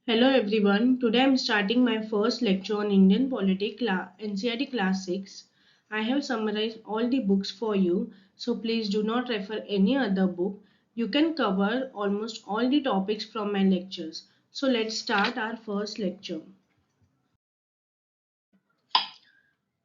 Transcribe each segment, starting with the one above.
Hello everyone. Today I am starting my first lecture on Indian polity NCERT class 6. I have summarized all the books for you, so please do not refer any other book. You can cover almost all the topics from my lectures. So let's start our first lecture.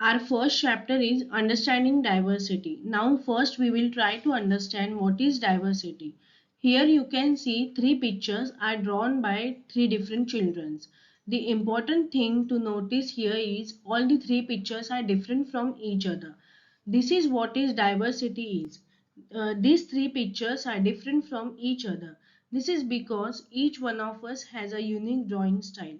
Our first chapter is understanding diversity. Now first we will try to understand what is diversity. Here you can see three pictures are drawn by three different children. The important thing to notice here is all the three pictures are different from each other. This is what is diversity is. These three pictures are different from each other. This is because each one of us has a unique drawing style.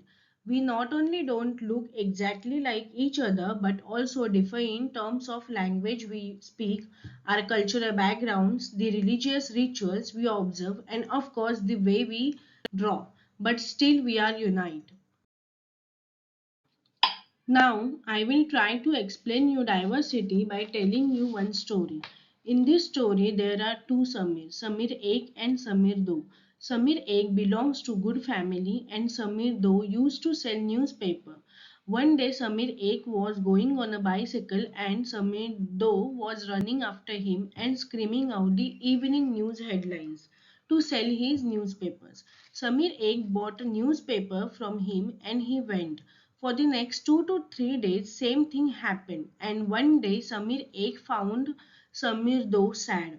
We not only don't look exactly like each other but also differ in terms of language we speak, our cultural backgrounds, the religious rituals we observe, and of course the way we draw. But still we are united. Now, I will try to explain you diversity by telling you one story. In this story, there are two Samir, Samir Ek and Samir Do. Samir Ek belongs to good family and Samir Do used to sell newspaper. One day, Samir Ek was going on a bicycle and Samir Do was running after him and screaming out the evening news headlines to sell his newspapers. Samir Ek bought a newspaper from him and he went. For the next 2 to 3 days, same thing happened, and one day Samir Ek found Samir Do sad.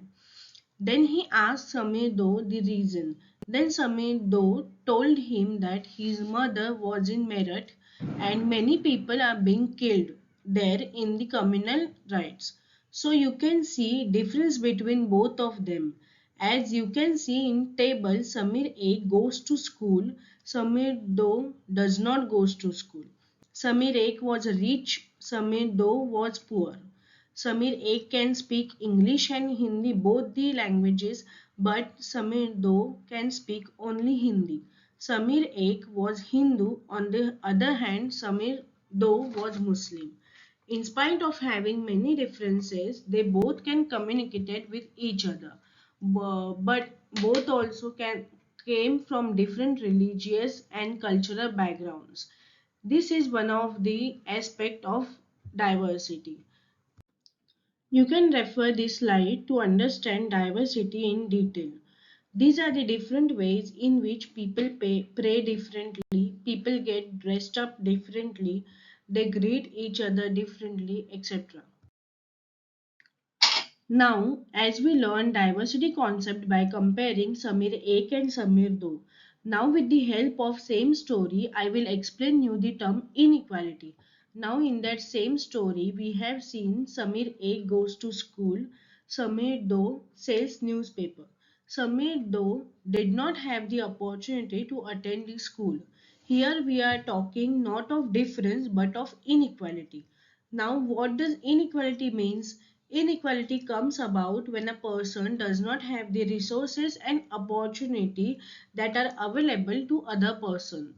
Then he asked Samir Do the reason. Then Samir Do told him that his mother was in Meerut and many people are being killed there in the communal riots. So you can see difference between both of them. As you can see in table, Samir A goes to school, Samir Do does not goes to school. Samir Ek was rich, Samir Do was poor. Samir Ek can speak English and Hindi, both the languages, but Samir Do can speak only Hindi. Samir Ek was Hindu, on the other hand, Samir Do was Muslim. In spite of having many differences, they both can communicate with each other. But both also came from different religious and cultural backgrounds. This is one of the aspect of diversity. You can refer this slide to understand diversity in detail. These are the different ways in which people pray differently, people get dressed up differently, they greet each other differently, etc. Now, as we learn diversity concept by comparing Samir Ek and Samir Do, now with the help of same story, I will explain you the term inequality. Now in that same story, we have seen Samir Ek goes to school, Samir Do sells newspaper. Samir Do did not have the opportunity to attend the school. Here we are talking not of difference but of inequality. Now what does inequality means? Inequality comes about when a person does not have the resources and opportunity that are available to other person.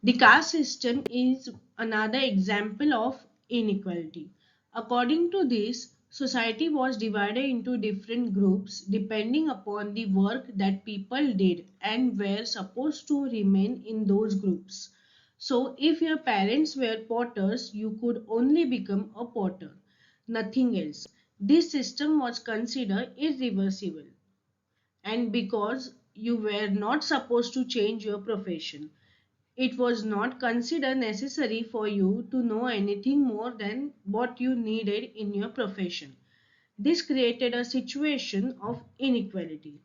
The caste system is another example of inequality. According to this, society was divided into different groups depending upon the work that people did and were supposed to remain in those groups. So, if your parents were potters, you could only become a potter, nothing else. This system was considered irreversible, and because you were not supposed to change your profession, it was not considered necessary for you to know anything more than what you needed in your profession. This created a situation of inequality.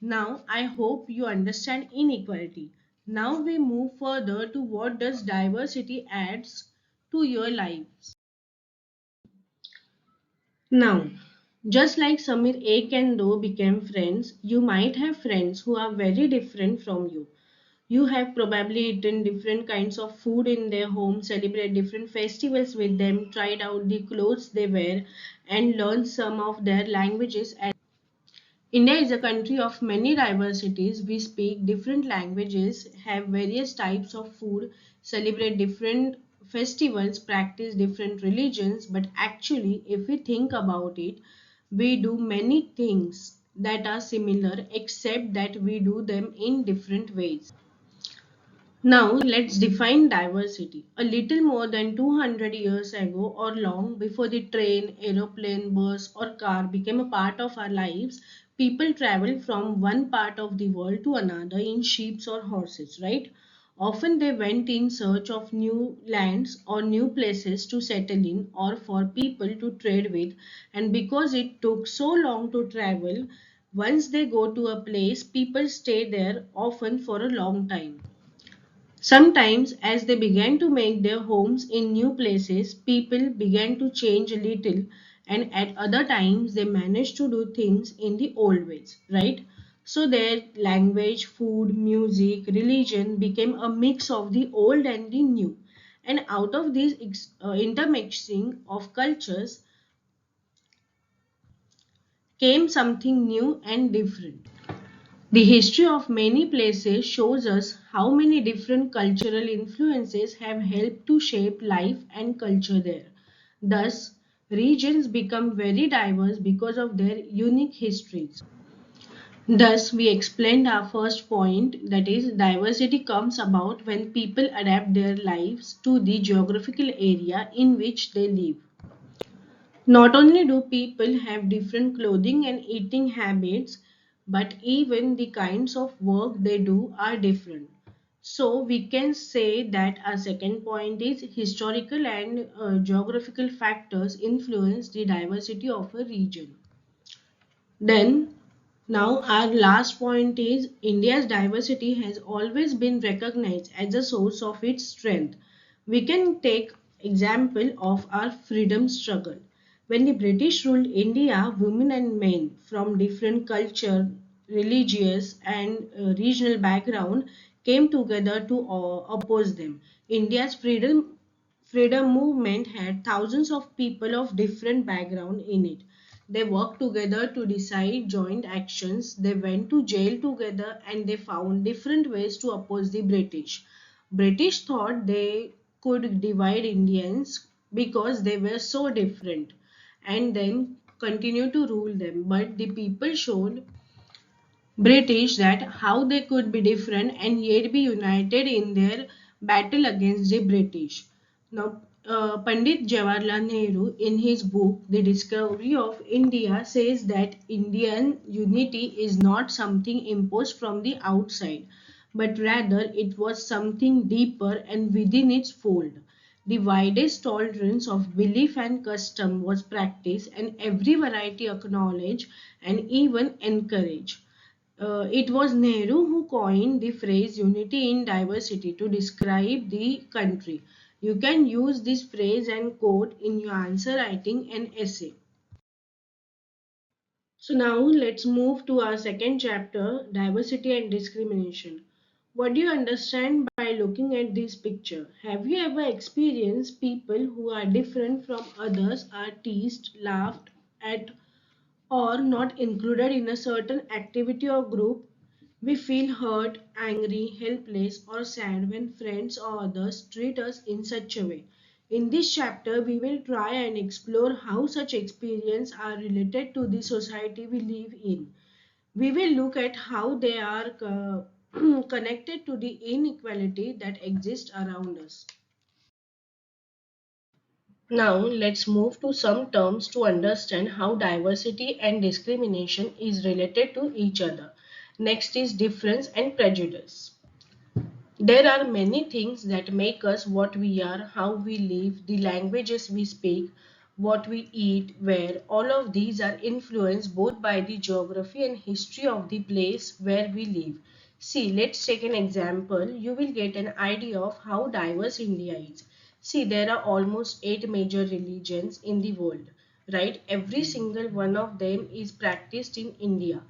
Now, I hope you understand inequality. Now we move further to what does diversity adds to your lives. Now, just like Samir A and Do became friends, you might have friends who are very different from you. You have probably eaten different kinds of food in their home, celebrate different festivals with them, tried out the clothes they wear, and learned some of their languages. India is a country of many diversities. We speak different languages, have various types of food, celebrate different festivals, practice different religions, but actually, if we think about it, we do many things that are similar except that we do them in different ways. Now let's define diversity. A little more than 200 years ago or long before the train, aeroplane, bus or car became a part of our lives, people traveled from one part of the world to another in ships or horses, right? Often they went in search of new lands or new places to settle in or for people to trade with, and because it took so long to travel, once they go to a place, people stay there often for a long time. Sometimes, as they began to make their homes in new places, people began to change a little, and at other times, they managed to do things in the old ways, right? So, their language, food, music, religion became a mix of the old and the new. And out of this intermixing of cultures came something new and different. The history of many places shows us how many different cultural influences have helped to shape life and culture there. Thus, regions become very diverse because of their unique histories. Thus, we explained our first point, that is, diversity comes about when people adapt their lives to the geographical area in which they live. Not only do people have different clothing and eating habits, but even the kinds of work they do are different. So we can say that our second point is historical and geographical factors influence the diversity of a region. Then, now our last point is India's diversity has always been recognized as a source of its strength. We can take example of our freedom struggle. When the British ruled India, women and men from different culture, religious and regional background came together to oppose them. India's freedom movement had thousands of people of different background in it. They worked together to decide joint actions. They went to jail together and they found different ways to oppose the British. British thought they could divide Indians because they were so different and then continue to rule them. But the people showed British that how they could be different and yet be united in their battle against the British. Now, Pandit Jawaharlal Nehru, in his book The Discovery of India, says that Indian unity is not something imposed from the outside, but rather it was something deeper and within its fold. The widest tolerance of belief and custom was practiced, and every variety acknowledged and even encouraged. It was Nehru who coined the phrase unity in diversity to describe the country. You can use this phrase and quote in your answer writing and essay. So now let's move to our second chapter, diversity and discrimination. What do you understand by looking at this picture? Have you ever experienced people who are different from others are teased, laughed at, or not included in a certain activity or group? We feel hurt, angry, helpless, or sad when friends or others treat us in such a way. In this chapter, we will try and explore how such experiences are related to the society we live in. We will look at how they are connected to the inequality that exists around us. Now, let's move to some terms to understand how diversity and discrimination is related to each other. Next is difference and prejudice. There are many things that make us what we are, how we live, the languages we speak, what we eat, where. All of these are influenced both by the geography and history of the place where we live. See, let's take an example. You will get an idea of how diverse India is. See, there are almost 8 major religions in the world, right? Every single one of them is practiced in India.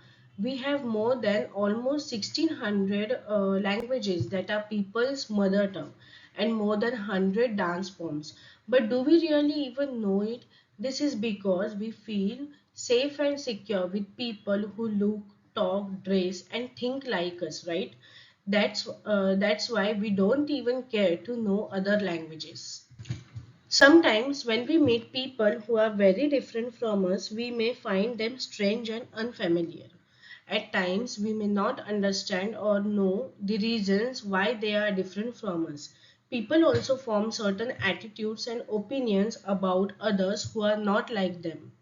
We have more than almost 1600 languages that are people's mother tongue and more than 100 dance forms. But do we really even know it? This is because we feel safe and secure with people who look, talk, dress and think like us, right? That's why we don't even care to know other languages. Sometimes, when we meet people who are very different from us, we may find them strange and unfamiliar. At times, we may not understand or know the reasons why they are different from us. People also form certain attitudes and opinions about others who are not like them.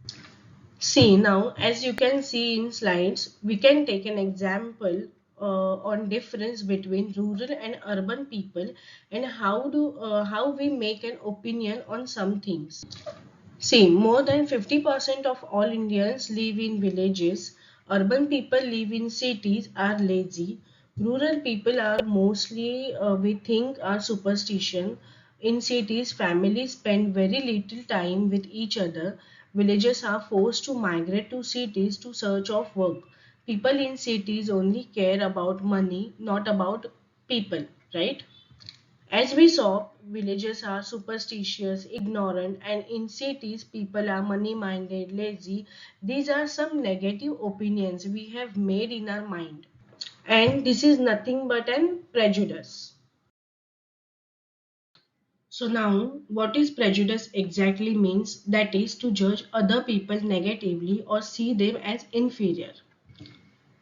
See now, as you can see in slides, we can take an example on difference between rural and urban people and how we make an opinion on some things. See, more than 50% of all Indians live in villages. Urban people live in cities are lazy. Rural people are mostly, we think, are superstition. In cities, families spend very little time with each other. Villages are forced to migrate to cities to search of work. People in cities only care about money, not about people, right? As we saw, villages are superstitious, ignorant, and in cities, people are money minded, lazy. These are some negative opinions we have made in our mind. And this is nothing but an prejudice. So, now what is prejudice exactly means? That is to judge other people negatively or see them as inferior.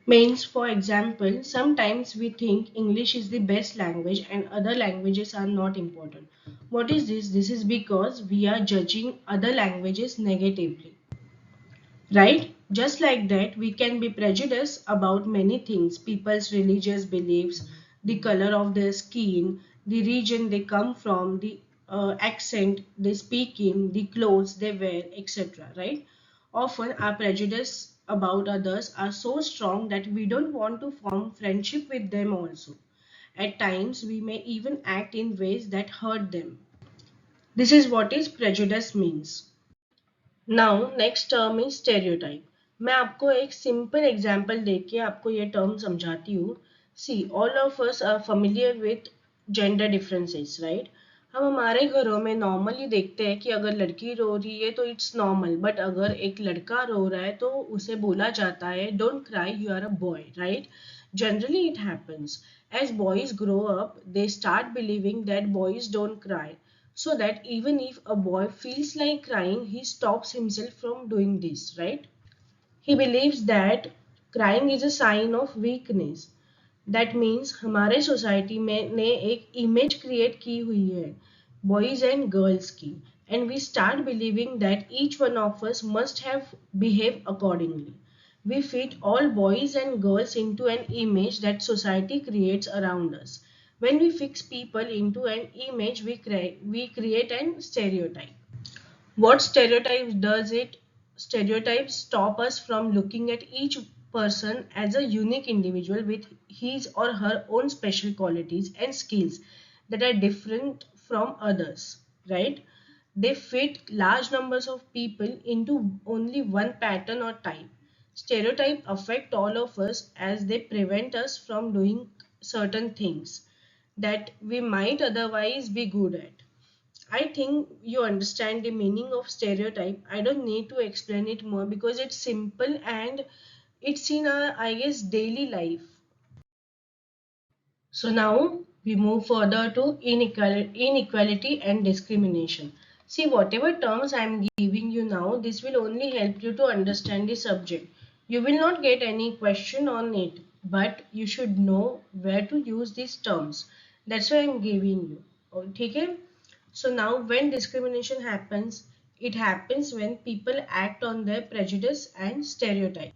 Means, for example, sometimes we think English is the best language and other languages are not important. What is this? This is because we are judging other languages negatively. Right? Just like that, we can be prejudiced about many things, people's religious beliefs, the color of their skin, the region they come from, the accent they speak in, the clothes they wear, etc. Right? Often, our prejudice about others are so strong that we don't want to form friendship with them also. At times, we may even act in ways that hurt them. This is what is prejudice means. Now next term is stereotype. मैं आपको एक simple example देके आपको ये term समझाती हूँ. See all of us are familiar with gender differences, right. हम हमारे घरों में नॉर्मली देखते हैं कि अगर लड़की रो रही है तो इट्स नॉर्मल, बट अगर एक लड़का रो रहा है तो उसे बोला जाता है don't cry, you are a boy, right. Generally, it happens. As boys grow up, they start believing that boys don't cry, so that even if a boy feels like crying, he stops himself from doing this, right? He believes that crying is a sign of weakness. That means हमारे society में ने एक image create की हुई है boys and girls की, and we start believing that each one of us must have behaved accordingly. We fit all boys and girls into an image that society creates around us. When we fix people into an image, we create an stereotype. What stereotypes does it? Stereotypes stop us from looking at each person as a unique individual with his or her own special qualities and skills that are different from others, right? They fit large numbers of people into only one pattern or type. Stereotypes affect all of us as they prevent us from doing certain things that we might otherwise be good at. I think you understand the meaning of stereotype. I don't need to explain it more because it's simple and it's in our, I guess, daily life. So now we move further to inequality and discrimination. See, whatever terms I am giving you now, this will only help you to understand the subject. You will not get any question on it, but you should know where to use these terms. That's why I am giving you. Okay? So now when discrimination happens, it happens when people act on their prejudice and stereotype.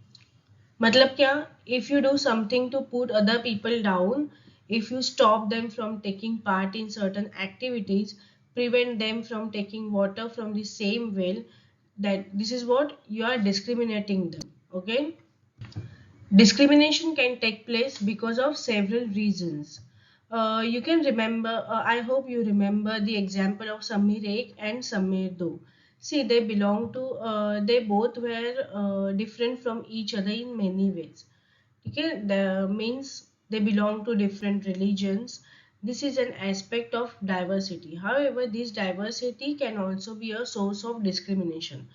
मतलब क्या? If you do something to put other people down, if you stop them from taking part in certain activities, prevent them from taking water from the same well, that this is what you are discriminating them. Okay? Discrimination can take place because of several reasons. You can remember, I hope you remember the example of Samir Ek and Samir Do. See, they both were different from each other in many ways. Okay, the means they belong to different religions. This is an aspect of diversity. However, this diversity can also be a source of discrimination.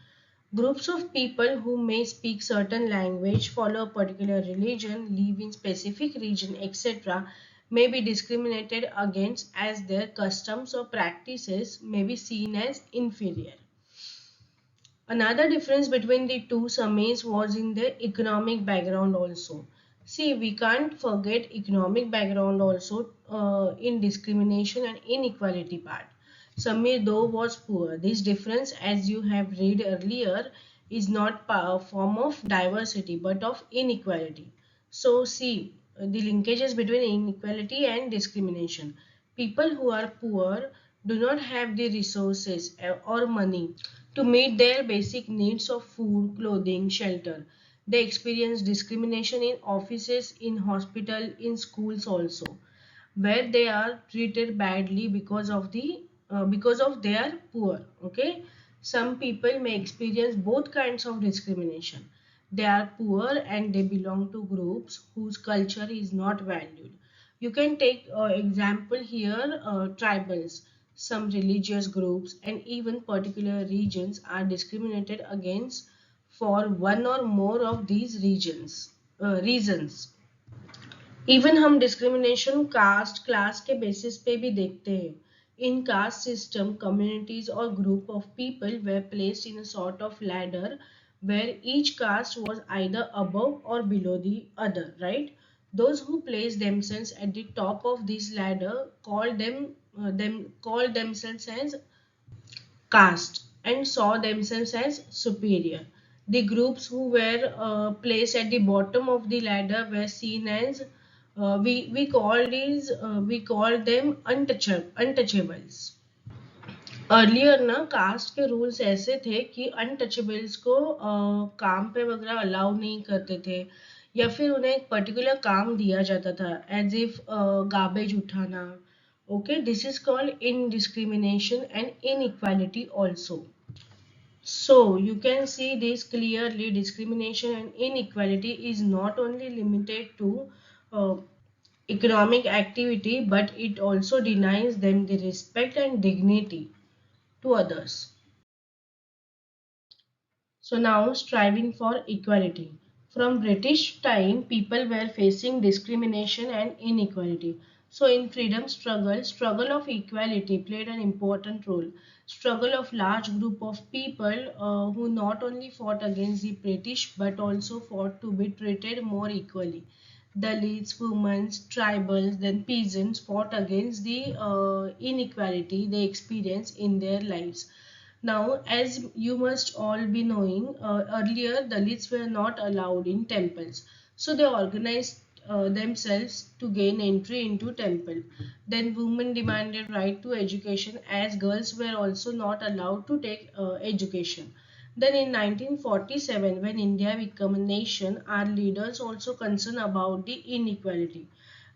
Groups of people who may speak certain language, follow a particular religion, live in specific region, etc. may be discriminated against as their customs or practices may be seen as inferior. Another difference between the two summaries was in their economic background also. See, we can't forget economic background also in discrimination and inequality part. Samir though was poor. This difference, as you have read earlier, is not a form of diversity but of inequality. So see the linkages between inequality and discrimination. People who are poor do not have the resources or money to meet their basic needs of food, clothing, shelter. They experience discrimination in offices, in hospital, in schools also, where they are treated badly because of they are poor. Okay, some people may experience both kinds of discrimination. They are poor and they belong to groups whose culture is not valued. You can take example here, tribals, some religious groups and even particular regions are discriminated against for one or more of these reasons. Even हम discrimination caste class के basis पे भी देखते हैं. In caste system communities or group of people were placed in a sort of ladder where each caste was either above or below the other, right? Those who placed themselves at the top of this ladder called themselves as caste and saw themselves as superior. The groups who were placed at the bottom of the ladder were seen as we call them untouchables. Earlier ना cast के rules ऐसे थे कि untouchables को काम पे वगैरह allow नहीं करते थे, या फिर उन्हें एक पर्टिकुलर काम दिया जाता था एज इफ गार्बेज उठाना. Okay, this is called indiscrimination and inequality also. So you can see this clearly. Discrimination and inequality is not only limited to uh, economic activity, but it also denies them the respect and dignity to others. So now striving for equality. From British time, people were facing discrimination and inequality. So in freedom struggle of equality played an important role. Struggle of large group of people who not only fought against the British but also fought to be treated more equally. Dalits, women, tribals, then peasants fought against the inequality they experienced in their lives. Now, as you must all be knowing, earlier Dalits were not allowed in temples. So they organized themselves to gain entry into temple. Then women demanded right to education as girls were also not allowed to take education. Then in 1947, when India became a nation, our leaders also concerned about the inequality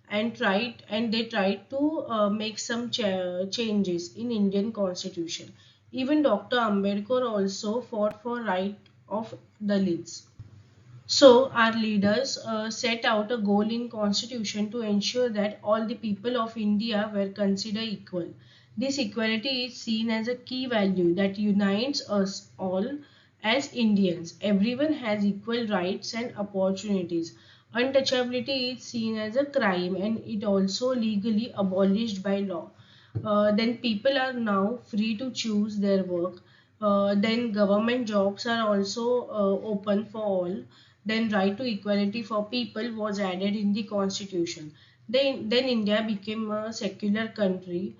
and they tried to make some changes in Indian constitution. Even Dr. Ambedkar also fought for right of Dalits. So our leaders set out a goal in constitution to ensure that all the people of India were considered equal. This equality is seen as a key value that unites us all as Indians. Everyone has equal rights and opportunities. Untouchability is seen as a crime and it also legally abolished by law. Then people are now free to choose their work. Then government jobs are also open for all. Then right to equality for people was added in the constitution. Then India became a secular country.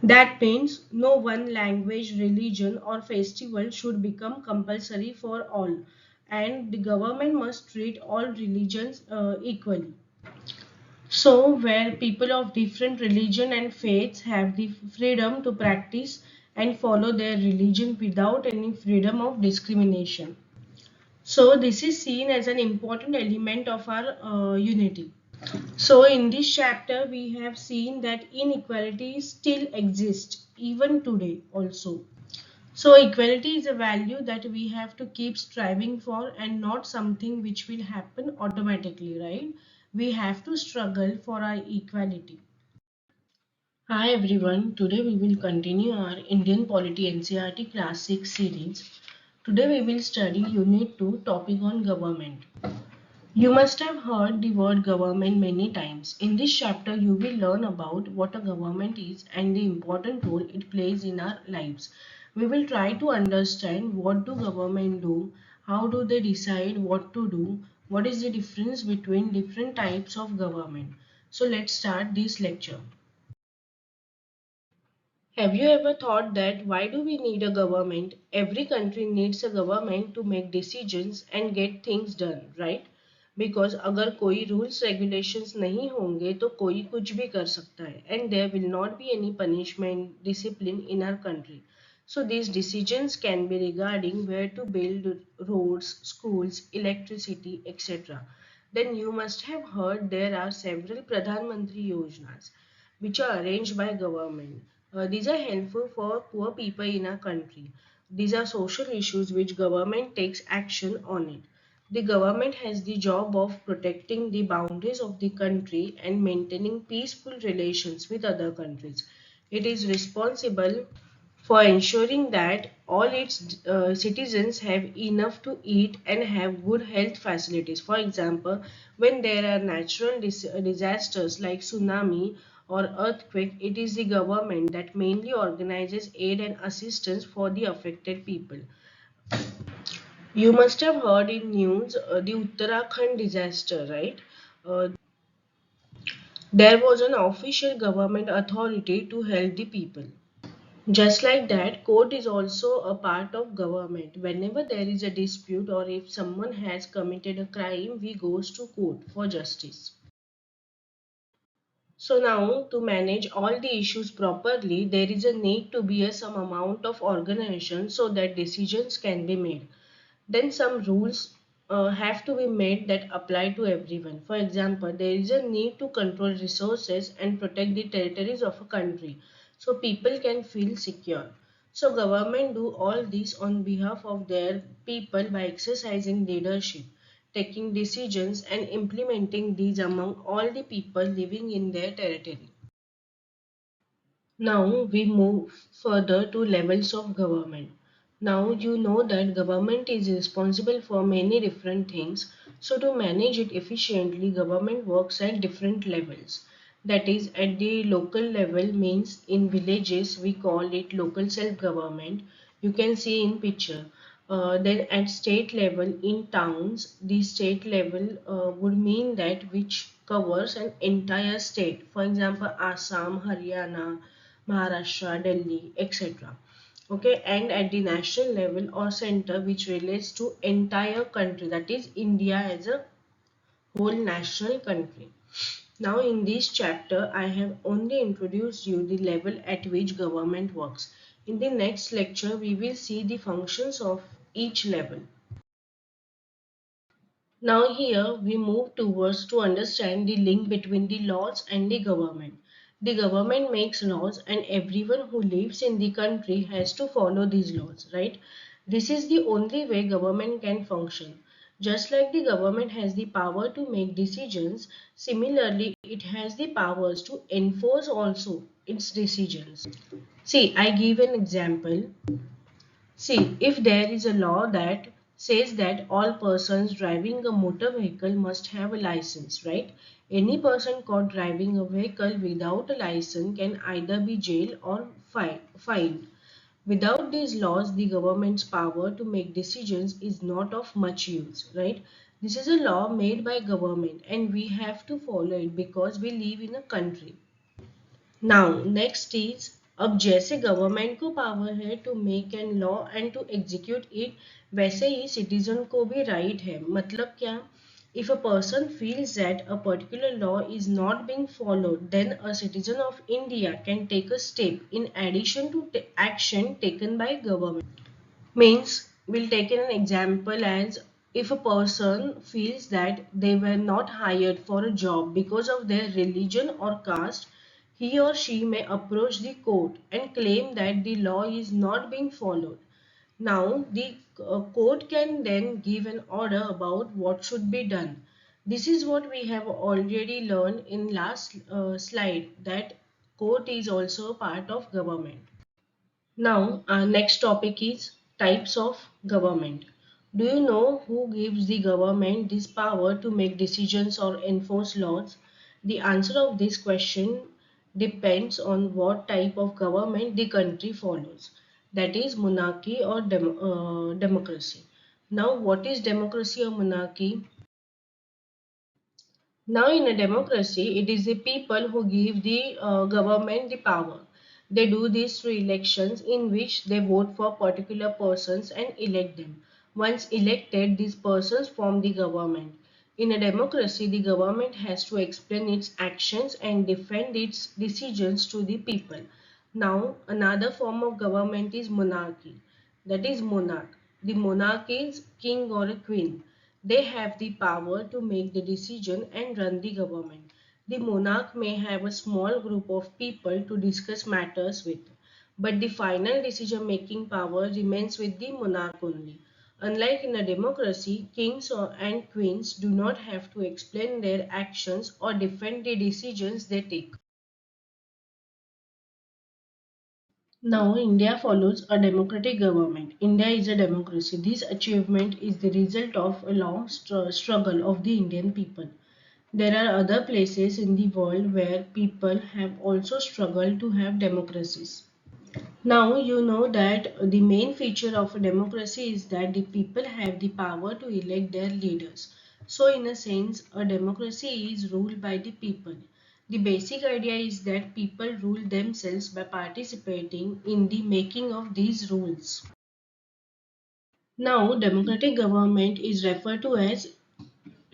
That means no one language, religion or festival should become compulsory for all, and the government must treat all religions equally. So, where people of different religion and faiths have the freedom to practice and follow their religion without any freedom of discrimination. So, this is seen as an important element of our unity. So, in this chapter, we have seen that inequality still exists even today also. So, equality is a value that we have to keep striving for and not something which will happen automatically, right? We have to struggle for our equality. Hi everyone, today we will continue our Indian Polity NCERT Class 6 series. Today we will study Unit 2 topic on government. You must have heard the word government many times. In this chapter, you will learn about what a government is and the important role it plays in our lives. We will try to understand what do government do, how do they decide what to do, what is the difference between different types of government. So let's start this lecture. Have you ever thought that why do we need a government? Every country needs a government to make decisions and get things done, right? Because अगर कोई rules regulations नहीं होंगे तो कोई कुछ भी कर सकता है and there will not be any punishment discipline in our country. So these decisions can be regarding where to build roads, schools, electricity, etc. Then you must have heard there are several Pradhan Mantri Yojanas which are arranged by government. These are helpful for poor people in our country. These are social issues which government takes action on it. The government has the job of protecting the boundaries of the country and maintaining peaceful relations with other countries. It is responsible for ensuring that all its citizens have enough to eat and have good health facilities. For example, when there are natural disasters like tsunami or earthquake, it is the government that mainly organizes aid and assistance for the affected people. You must have heard in news the Uttarakhand disaster, right? Uh, there was an official government authority to help the people. Just like that, court is also a part of government. Whenever there is a dispute or if someone has committed a crime, we goes to court for justice. So now to manage all the issues properly, there is a need to be some amount of organization so that decisions can be made. Then some rules have to be made that apply to everyone. For example, there is a need to control resources and protect the territories of a country so people can feel secure. So government do all this on behalf of their people by exercising leadership, taking decisions and implementing these among all the people living in their territory. Now we move further to levels of government. Now you know that government is responsible for many different things. So to manage it efficiently, government works at different levels. That is, at the local level means in villages we call it local self-government. You can see in picture. Then at state level in towns, the state level would mean that which covers an entire state. For example, Assam, Haryana, Maharashtra, Delhi, etc. Okay, and at the national level or center which relates to entire country, that is India as a whole national country. Now in this chapter I have only introduced you the level at which government works. In the next lecture we will see the functions of each level. Now here we move towards to understand the link between the laws and the government. The government makes laws and everyone who lives in the country has to follow these laws, right? This is the only way government can function. Just like the government has the power to make decisions, similarly it has the powers to enforce also its decisions. See, I give an example. See, if there is a law that says that all persons driving a motor vehicle must have a license, right? Any person caught driving a vehicle without a license can either be jailed or fined. Without these laws, the government's power to make decisions is not of much use, right? This is a law made by government and we have to follow it because we live in a country. Now next is अब जैसे government को power है to make an law and to execute it वैसे ही citizen को भी right है मतलब क्या if a person feels that a particular law is not being followed then a citizen of India can take a step in addition to action taken by government. Means we'll take an example as if a person feels that they were not hired for a job because of their religion or caste, he or she may approach the court and claim that the law is not being followed. Now the court can then give an order about what should be done. This is what we have already learned in last slide, that court is also a part of government. Now, our next topic is types of government. Do you know who gives the government this power to make decisions or enforce laws? The answer of this question depends on what type of government the country follows. that is monarchy or democracy. Now, what is democracy or monarchy? Now, in a democracy, it is the people who give the government the power. They do this through elections in which they vote for particular persons and elect them. Once elected, these persons form the government. In a democracy, the government has to explain its actions and defend its decisions to the people. Now, another form of government is monarchy. That is monarch. The monarch is king or a queen. They have the power to make the decision and run the government. The monarch may have a small group of people to discuss matters with, but the final decision making power remains with the monarch only. Unlike in a democracy, and queens do not have to explain their actions or defend the decisions they take. Now, India follows a democratic government. India is a democracy. This achievement is the result of a long struggle of the Indian people. There are other places in the world where people have also struggled to have democracies. Now you know that the main feature of a democracy is that the people have the power to elect their leaders. So in a sense, a democracy is ruled by the people. The basic idea is that people rule themselves by participating in the making of these rules. Now, democratic government is referred to as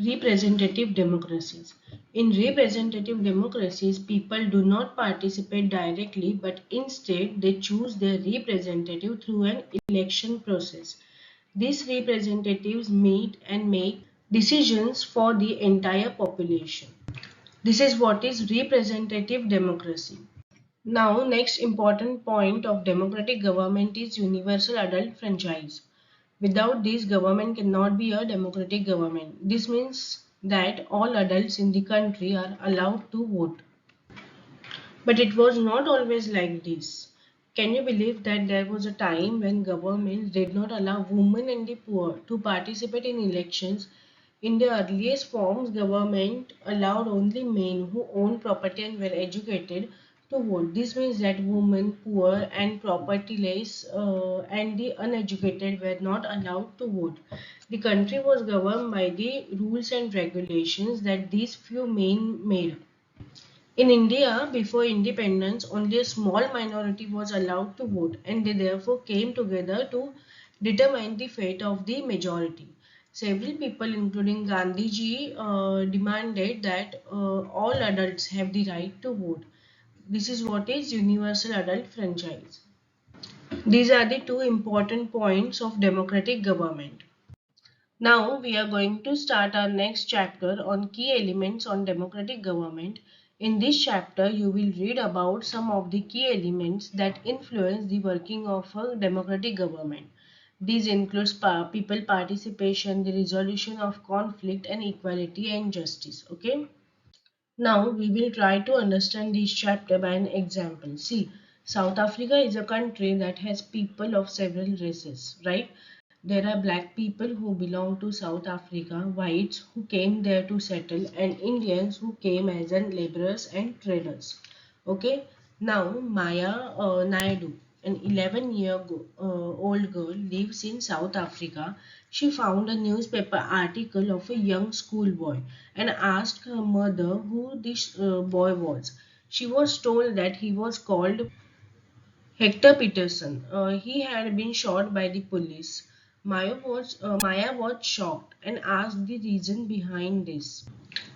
representative democracies. In representative democracies, people do not participate directly but instead they choose their representative through an election process. These representatives meet and make decisions for the entire population. This is what is representative democracy. Now, next important point of democratic government is universal adult franchise. Without this, government cannot be a democratic government. This means that all adults in the country are allowed to vote. But it was not always like this. Can you believe that there was a time when governments did not allow women and the poor to participate in elections? In the earliest forms, government allowed only men who owned property and were educated to vote. This means that women, poor and propertyless and the uneducated were not allowed to vote. The country was governed by the rules and regulations that these few men made. In India, before independence, only a small minority was allowed to vote, and they therefore came together to determine the fate of the majority. Several people, including Gandhiji, demanded that all adults have the right to vote. This is what is universal adult franchise. These are the two important points of democratic government. Now we are going to start our next chapter on key elements on democratic government. In this chapter, you will read about some of the key elements that influence the working of a democratic government. These includes people participation, the resolution of conflict and equality and justice. Okay. Now we will try to understand this chapter by an example. See, South Africa is a country that has people of several races, right? There are black people who belong to South Africa, whites who came there to settle, and Indians who came as laborers and traders. Okay, now Maya Naidu, an 11-year-old girl, lives in South Africa. She found a newspaper article of a young schoolboy and asked her mother who this boy was. She was told that he was called Hector Peterson. He had been shot by the police. Maya was shocked and asked the reason behind this.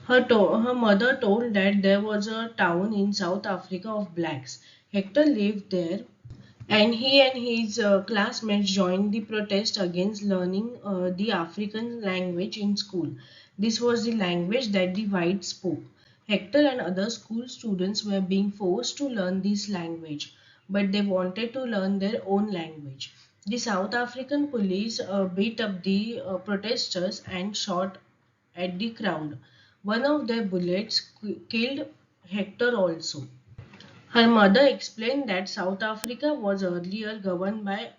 Her mother told that there was a town in South Africa of blacks. Hector lived there and he and his classmates joined the protest against learning the African language in school. This was the language that the whites spoke. Hector and other school students were being forced to learn this language, but they wanted to learn their own language. The South African police beat up the protesters and shot at the crowd. One of their bullets killed Hector also. Her mother explained that South Africa was earlier governed by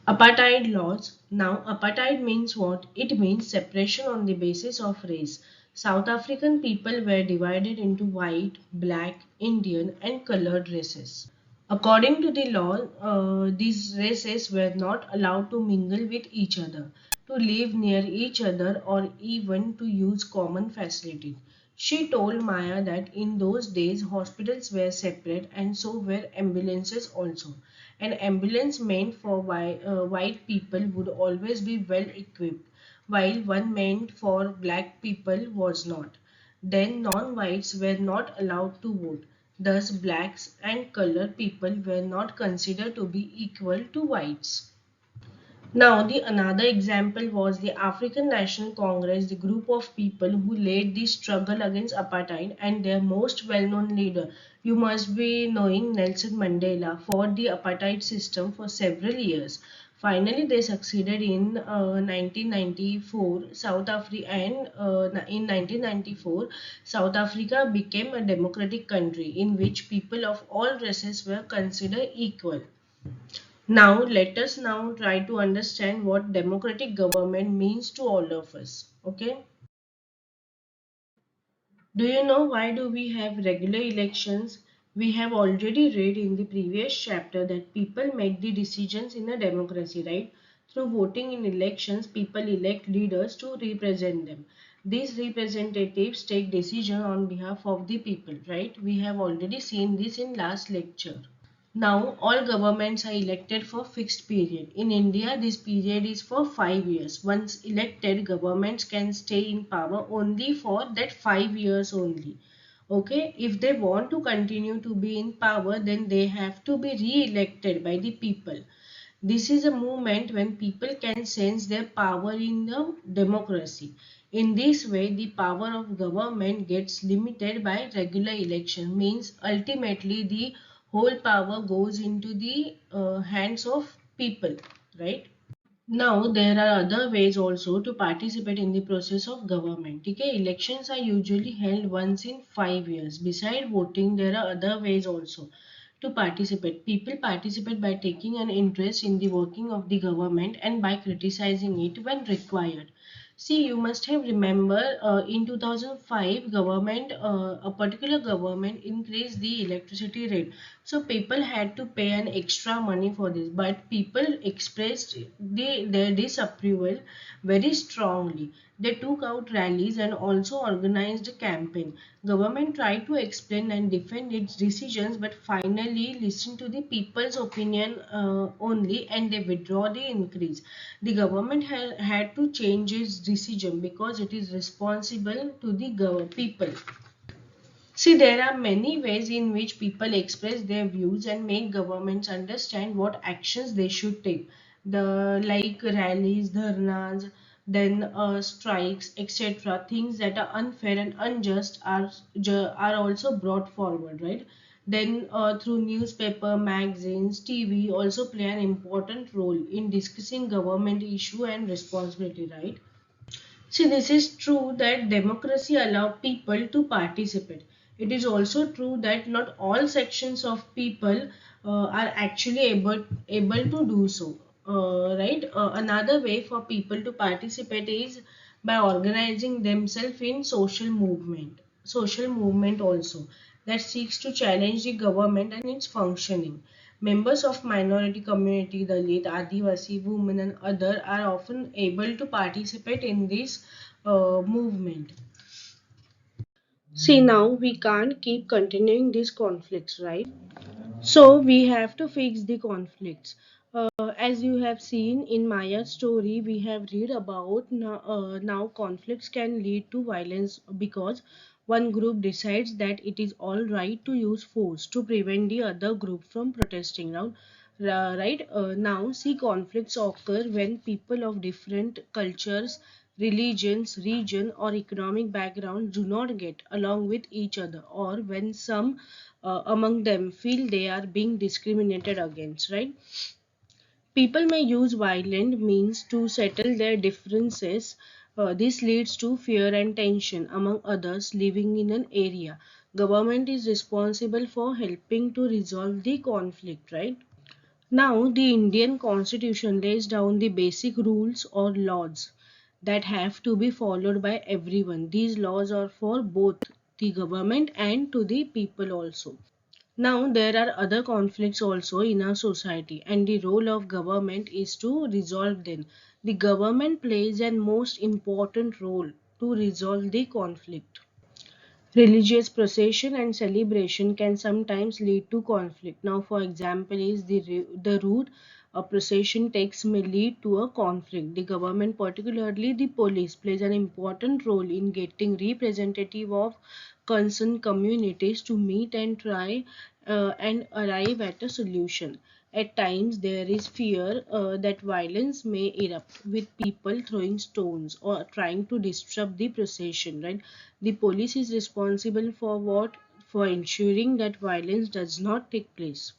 apartheid laws. Now, apartheid means what? It means separation on the basis of race. South African people were divided into white, black, Indian, and colored races. According to the law, these races were not allowed to mingle with each other, to live near each other, or even to use common facilities. She told Maya that in those days hospitals were separate and so were ambulances also. An ambulance meant for white people would always be well equipped, while one meant for black people was not. Then non-whites were not allowed to vote. Thus, blacks and colored people were not considered to be equal to whites. Now, the another example was the African National Congress, the group of people who led the struggle against apartheid, and their most well-known leader. You must be knowing Nelson Mandela fought the apartheid system for several years. Finally, they succeeded in 1994. South Africa and in 1994, South Africa became a democratic country in which people of all races were considered equal. Now, let us now try to understand what democratic government means to all of us. Okay. Do you know why do we have regular elections? We have already read in the previous chapter that people make the decisions in a democracy, right? Through voting in elections, people elect leaders to represent them. These representatives take decision on behalf of the people, right? We have already seen this in last lecture. Now, all governments are elected for fixed period. In India, this period is for 5 years. Once elected, governments can stay in power only for that 5 years only. Okay, if they want to continue to be in power, then they have to be re-elected by the people. This is a movement when people can sense their power in the democracy. In this way, the power of government gets limited by regular election. Means ultimately the whole power goes into the hands of people, right? Now, there are other ways also to participate in the process of government. Okay, elections are usually held once in 5 years. Beside voting, there are other ways also to participate. People participate by taking an interest in the working of the government and by criticizing it when required. See, you must have remember in 2005, a particular government increased the electricity rate. So people had to pay an extra money for this, but people expressed their disapproval very strongly. They took out rallies and also organized a campaign. Government tried to explain and defend its decisions, but finally listened to the people's opinion only, and they withdraw the increase. The government had to change its decision because it is responsible to the people. See, there are many ways in which people express their views and make governments understand what actions they should take. The like rallies, dharnas, then strikes, etc. Things that are unfair and unjust are also brought forward, right? Then through newspaper, magazines, TV also play an important role in discussing government issue and responsibility, right? See, this is true that democracy allows people to participate. It is also true that not all sections of people are actually able to do so. Right? Another way for people to participate is by organizing themselves in social movement also that seeks to challenge the government and its functioning. Members of minority community, Dalit, Adivasi, women and other are often able to participate in this movement. See, now we can't keep continuing these conflicts, right? So we have to fix the conflicts. As you have seen in Maya's story, we have read about now conflicts can lead to violence because one group decides that it is all right to use force to prevent the other group from protesting. Now, right now, see conflicts occur when people of different cultures, religions, region, or economic backgrounds do not get along with each other, or when some among them feel they are being discriminated against, right? People may use violent means to settle their differences. This leads to fear and tension among others living in an area. Government is responsible for helping to resolve the conflict, right? Now, the Indian constitution lays down the basic rules or laws that have to be followed by everyone. These laws are for both the government and to the people also. Now, there are other conflicts also in our society, and the role of government is to resolve them. The government plays a most important role to resolve the conflict. Religious procession and celebration can sometimes lead to conflict. Now, for example, is the route a procession takes may lead to a conflict. The government, particularly the police, plays an important role in getting representative of concerned communities to meet and try and arrive at a solution. At times, there is fear that violence may erupt, with people throwing stones or trying to disrupt the procession. Right, the police is responsible for what? For ensuring that violence does not take place.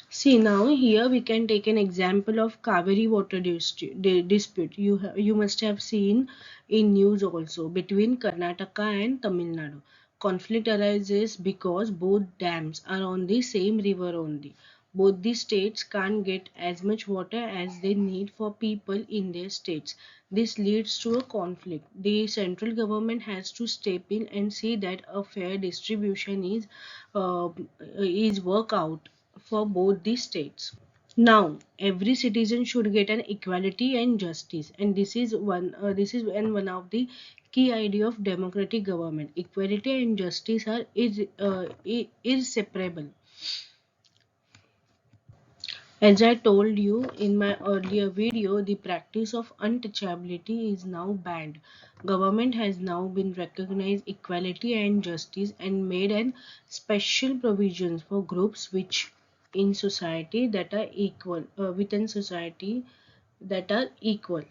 See, now here we can take an example of Kaveri water dispute. You must have seen in news also between Karnataka and Tamil Nadu. Conflict arises because both dams are on the same river only. Both the states can't get as much water as they need for people in their states. This leads to a conflict. The central government has to step in and see that a fair distribution uh, is worked out for both the states. Now, every citizen should get an equality and justice, and one of the key idea of democratic government. Equality and justice are inseparable. As I told you in my earlier video, the practice of untouchability is now banned. Government has now been recognized equality and justice and made an special provisions for groups which in society that are equal within society that are equal.